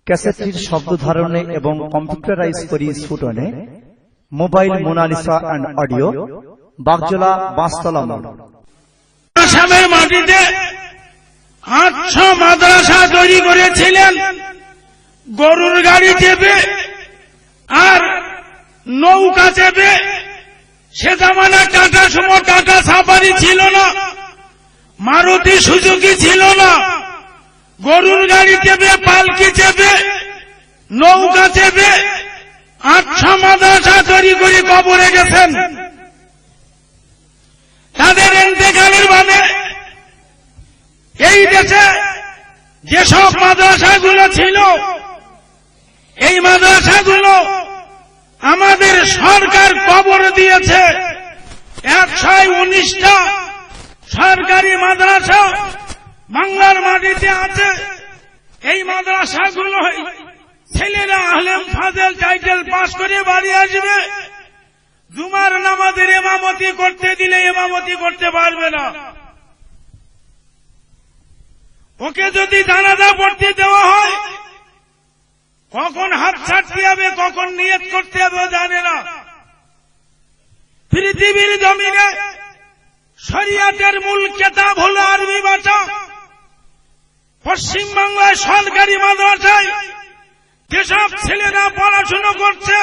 ক্যাসেটটির শব্দ ধারণে এবং কম্পিউটারাইজ করি স্ফুটনে মোবাইল মোনালিসা অ্যান্ড অডিও বাগজোলা বাঁশতলা মোড়। আসামের মাটিতে 800 মাদ্রাসা তৈরি করেছিলেন গরুর গাড়ি চেপে আর নৌকা চেপে। সে জামানা টাটা সুমো টাটা সাফারি ছিল না, মারুতি সুজুকি ছিল না। গরুর গাড়ি চেপে পালকি চেপে নৌকা চেপে 800 মাদ্রাসা তৈরি করে কবরে গেছেন। তাদের ইন্তেকালের মানে এই দেশে যেসব মাদ্রাসাগুলো ছিল, এই মাদ্রাসাগুলো আমাদের সরকার কবর দিয়েছে। 119টা সরকারি মাদ্রাসা বাংলার মাটিতে আছে। এই মাদ্রাসাগুলো ছেলেরা আলেম ফাজেল টাইটেল পাস করে বাড়ি আসবে, জুমার নামাজের ইমামতি করতে দিলে ইমামতি করতে পারবে না। ওকে যদি জানাজা পড়তে দেওয়া হয়, কখন হাত ছাড়তে হবে কখন নিয়ত করতে হবে জানে না। পৃথিবীর জমিনে শরিয়াতের মূল কিতাব হলো আরবি ভাষা। পশ্চিমবাংলায় সরকারি মাদ্রাসায় যেসব ছেলেরা পড়াশোনা করছে,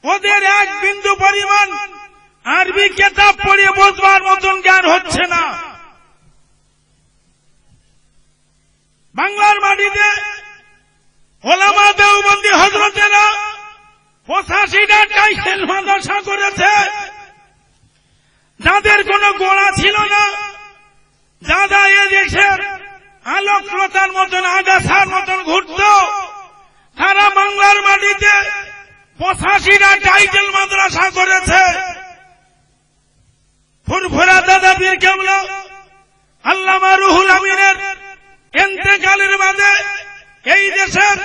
ওদের এক বিন্দু পরিমাণ আরবি কিতাব পড়ে বুঝবার মতন জ্ঞান হচ্ছে না। বাংলার মাটিতে ওলামা দেওবন্দি হযরতেরা 85টা টাইটেল মাদ্রাসা করেছে। যাদের কোনো গোড়া ছিল না, যারা এ দেশের আলোকলতার মতন আগাছার মতন ঘুরত, তারা বাংলার মাটিতে 85টা টাইটেল মাদ্রাসা করেছে। ফুরফুরা দাদা পীর কেবলা আল্লামা রুহুল আমিনের ইন্তেকালের বাদে এই দেশের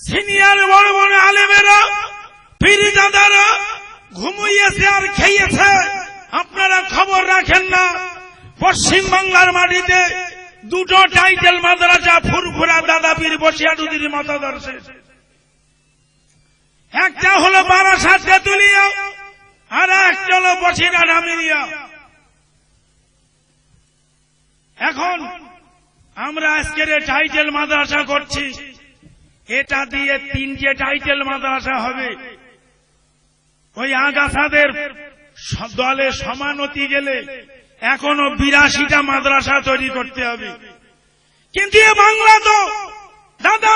সিনিয়র বড় বড় আলেমেরা পীরজাদারা ঘুমিয়েছে আর খেয়েছে। আপনারা খবর রাখেন না। পশ্চিম বাংলার মাটিতে 2টো টাইটেল মাদ্রাসা ফুরফুরা দাদা পীর বসিয়াটুদির মতাদর্শে। একটা হলো বারাসাত তেতুলিয়া আর একটা হলো বসিরহাট আমিরিয়া। এখন আমরা আজকের টাইটেল মাদ্রাসা করছি, এটা দিয়ে 3টে টাইটেল মাদ্রাসা হবে। ওই আগাছাদের দলে সমানতি গেলে এখনো 82টা মাদ্রাসা তৈরি করতে হবে। কিন্তু বাংলা তো দাদা